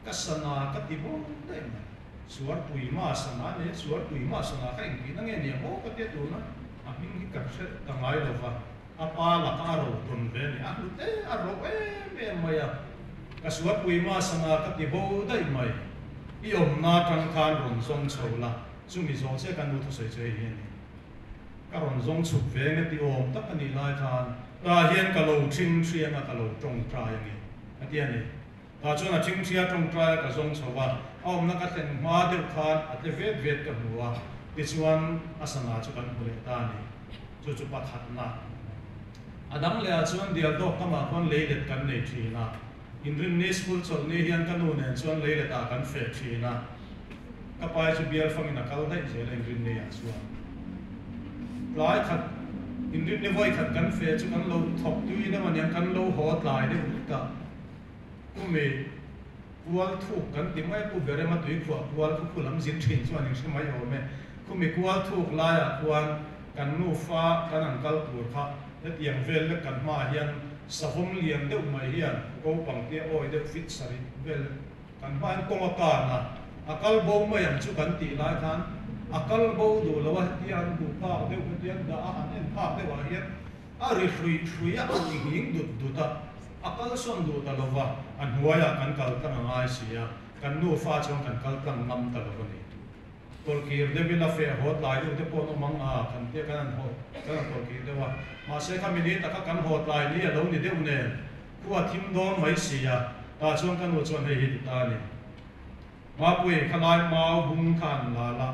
kasana ka ti bo dai ma suar pui ma sana ne suar pui ma sana ka ing na nge ni ho ka te tu na a min hi ka se ta ngai lo va apa la ka ro ton ve ni a lu te a ro me ma ya ka suar pui ma sana ka ti bo dai mai i om na tang khan ron song chho la chu mi zo se kan nu thu sei chei hi ni ka ron zong chuk ve nge ti om tak ani lai than ta hian ka lo thing thria na ka lo tong tra yang ni atiani ta chu na thing thria tong tra ka zong chho wa om na ka ten ma de khan atle vet vet ka nuwa ti chuan asana chu kan hule ta ni chu chu pathat na adang le a chuan dial do kama kon le let kan nei thina inrin ni school chol ni hian kan nu nen chuan le let ta kan fe thina ka pai chu bial fangina kal dai je le inrin ni a chuan lai khat inrin ni voi khat kan fe chu kan lo thok tu ina man yang kan lo hot lai de ka ku me kual thu kan ti mai pu bere ma tui khwa kual khu lam zin thin chuan ning mai ho me ku me kual thu la ya kuan kan nu fa kan an kal tur kha le tiang vel le kan ma hian sahom liam de mai hian ko pang te oi de fit sari vel kan ban ko ma ka na akal bo ma yang chu kan ti lai than akal bo du lo wa tian du pa de ku tian da a han en pa de wa hian a ri hrui a ni hing du ta akal son du ta lo wa an huaya kan kal kan ngai sia kan nu fa chong kan kal tang nam ta lo ni tol kir de bila fe hot lai du te pon mang a kan te kan ho kan tol kir de wa ma se ka minute ta kan hot lai ni lo ni de une ku a thim do mai sia ta chong kan wo chon hei ta ni ma pui khalai mau Bawngkawn la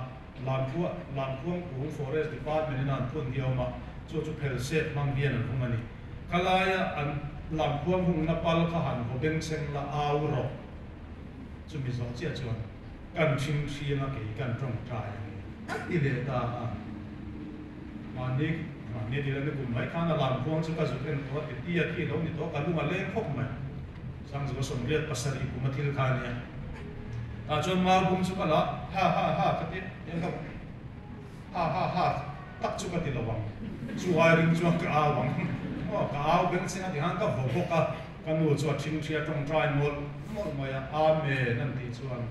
lan phuang ku forest department nan thun hiaw ma chu phel set mang bian an hung ani khalaya an lan phuang hung na pal kha han ho beng seng la au ro chu mi zo chia chuan kan thing thri na ke kan tong trai ani i le ta ma ni di la ne kum mai khana lan phuang chu ka zu ken to ti a thi lo ni to ka lu ma le khop mai sang zo som riat pasari ku ma thil kha ni ta chuan ma bum chu ka la ha ka ti yang ka ha tak chu ka ti lo wang chu ai ring chu ka a wang ka au beng sing a hang ka vo ka kan nu chu thing thria tong trai mol ma ya a me nan ti chuan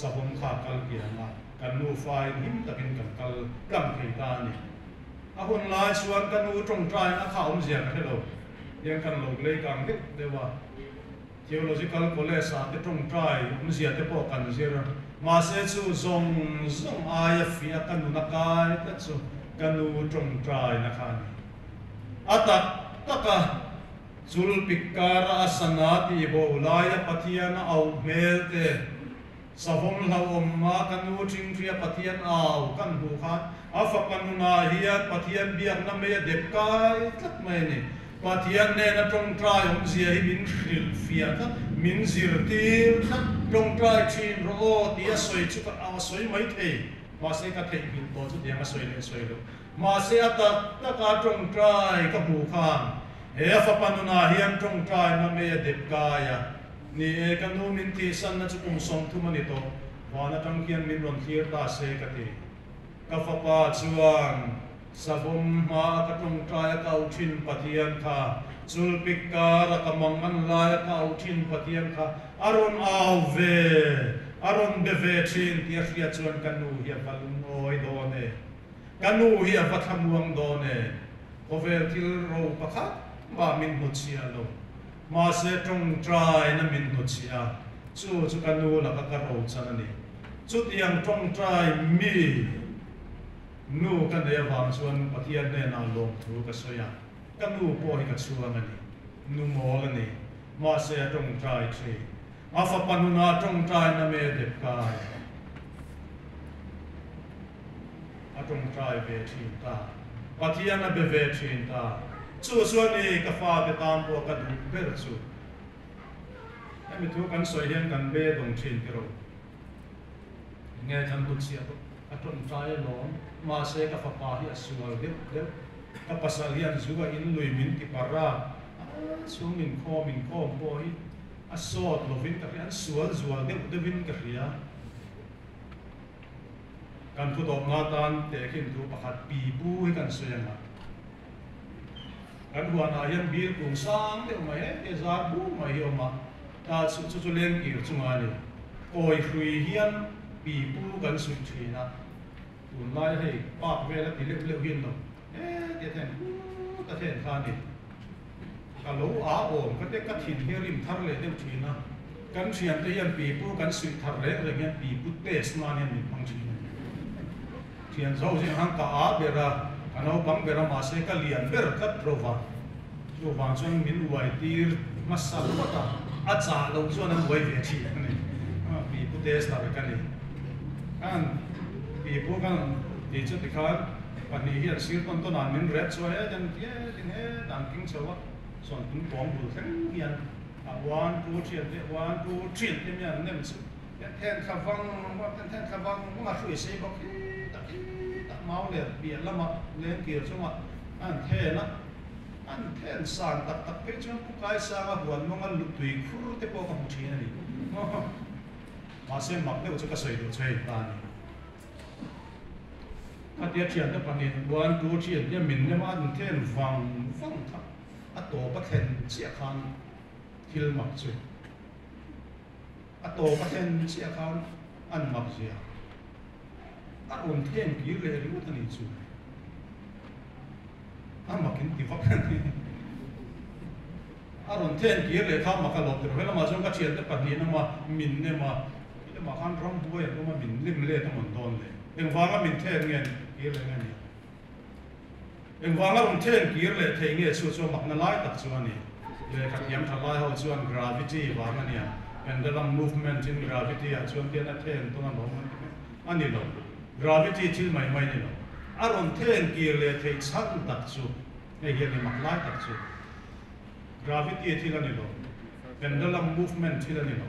sahom kha kal ki na kan nu fai him takin kan kal kam thei ta ni a hun lai chuan kan nu tong trai a kha om zia ka hello yang kan lo le kang de wa theological college a te tong trai um zia te po kan zira ma se chu zong ai fi a kan nu na kai ta chu kan nu tong trai na khan ata taka chul pikara asana ti bo ulaya pathiana au mel te savom la omma kan nu ting tria pathian au kan hu khan afa kan na hiat pathian biak na me dep kai tlak mai ni pathian ne na tong trai om zia hi min hril fia ta min zir tir ta tong trai chin ro ti a soi chu ka a soi mai thei ma se ka thei bin to chu dia ma soi le soi lo ma se ata ta ka tong trai ka bu khan e fa panuna hian tong trai na me dep kaya ni e kan nu min ti san na chu kum som thu mani to wa na tang kian min ron clear ta se ka ti ka fa pa chuan sabum ma ka tong trai ka uthin pathian kha chul pikara ka mangan la ka uthin pathian kha aron au ve aron be ve thin ti ria chuan kan nu hi balun oi do ne kan nu hi pathamuang do ne over til ro pakha ba min mu chia lo ma se tong trai na min mu chia chu kan nu la ka ro chan ani chu tiang tong trai mi nu kan de wang chuan pathian ne na lom thu ka soya kan nu po hi ka chuang ani nu mo ani ma se tong trai thi afa panuna tong trai na me de kai atong trai ve thi ta pathian na be ve thi ta chu ni ka fa te tam po ka du ber chu ai mi thu kan soi hian kan be dong thin ki ro nge chan tu chia to atong trai lo ma se ka fa pa hi asual de ka pasal hian zuwa in lui min ti para su min kho po hi asot lovin ka hian sual zual de vin ka ria kan thu dom nga tan te khin thu pakhat pi pu hi kan soyanga kan huan a hian bir kung sang te mai he zar bu mai hi oma ta chu len ki chunga ni oi hrui hian pi pu kan sui thina tun lai hei pak vela ti le hin lo te then ta then kha ni ka lo a om ka te ka thin he rim thar le deuh thina kan thiam te hian pi pu kan sui thar le hian pi pu test ma ni phang thina thian zo jing hang ka a bera ano bang bera ma se ka lian ber kat prova chuan min uai tir masal pata a cha lo chuan an uai ve thi ani pi pu test ta ka ni kan pi pu kan ti chu ti kha pani hian sir ton ton an min red so he jan tie tin he dang king chawa son tun bong bu thang hian a 1 2 3 1 2 3 te mian nem chu ten khavang ma hrui sei bok ta mau le bian lama len kir chunga an the na an then san tak pe chuan ku kai sa ga buan mong an lu tui khur te po ka mu thina ni ma se mak le chu ka sei do chei ta ni ka tia chian ta panin 1 2 3 ya min le ma an then wang tha a to pa then chia khan thil mak chu a to pa then chia khan an mak zia a on then ki le ru ta ni chu makin ti vak ni aron ten ki le kha ma ka lo ter hela ma jong ka chian te pani na ma min ne ma ite ma khan ram bu ya ma min lim le ta mon don le eng wanga min ten ngen ki le ngen ni eng wanga ron ten ki le the nge chu mak na lai tak chu ani le ka yam tha lai ho chuan gravity wa ma nia pendulum movement in gravity a chuan ten a ten to na lo ani lo gravity thil mai ni lo aron then ki le thei chang tak chu ei hian ni mak lai tak chu gravity thil ani lo pendulum movement thil ani lo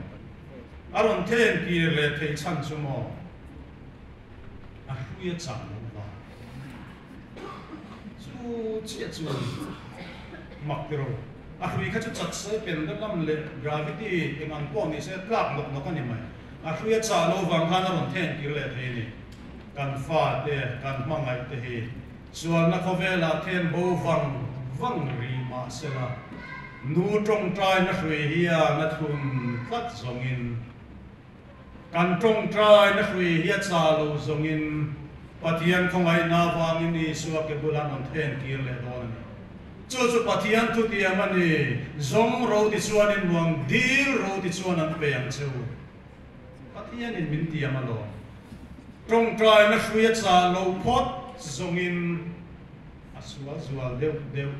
aron then ki le thei chang chu mo a hui chang lo ba chu chu mak ro a hui kha chu chat se pendulum le gravity engang ko ni se tlak nok ani mai a hui cha lo wang khan aron then ki le thei ni kan fa te kan mangai te hi chuan na khovela then bo wang ri ma sela nu trong trai na hrui hia na thun tlat zongin kan trong trai na hrui hia cha lo zongin pathian khongai na wangin ni suak ke bulan on then ki le don ni chu pathian tu ti amani zong ro ti chuan in wang dil ro ti chuan an pe ang chu pathian in min ti amalo trong trai na hrui cha lo phot zongin asual deu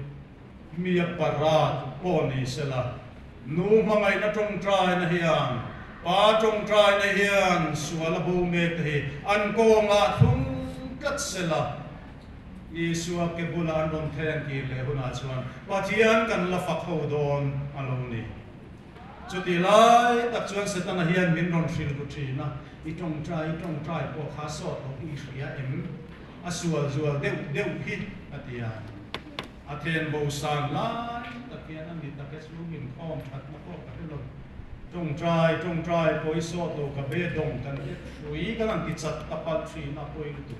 mi parat po ni sela nu mangai na trong trai na hian pa trong trai na hian sual bo me te an ko nga thung kat sela Isua ke bulan don then ki le huna chuan pathian kan la fak ho don alo ni chuti lai tak chuan setana hian min ron thil tu thina I tong trai po kha so to I hria em asual zual deu hit atia athen bo san lai takian an ni takes lu min khom that na ko ka lo tong trai po I so to ka be dong kan rui kan an ti chat tapal thina po I tu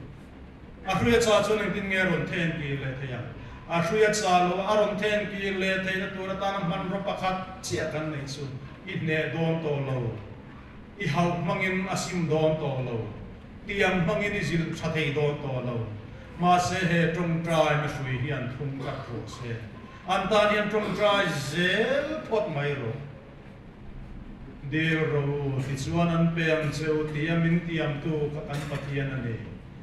a hria cha chuan tin nge ron then ki le thaya a hria cha lo a ron then ki le thei na tur ta na man ro pakhat chia kan nei chu I ne don to lo I hau mangin asim don to lo tiam mangin I zil thatei don to lo ma se he trong trai ma sui hian thum ka tro se an ta hian trong trai zel pot mai ro de ro ti chuan an peng cheu tiam tu ka kan pathian ani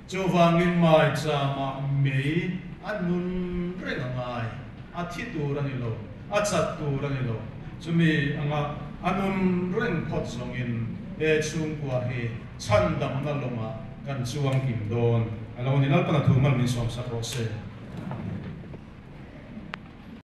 chu wangin mai cha ma mei anun rengai a thi tu rani lo a chat tu rani lo chumi anga anun ren phot zongin e Chhungkaw he chan dam na longa kan chuang kim don alo ni nal pana thu mal min som sa ro se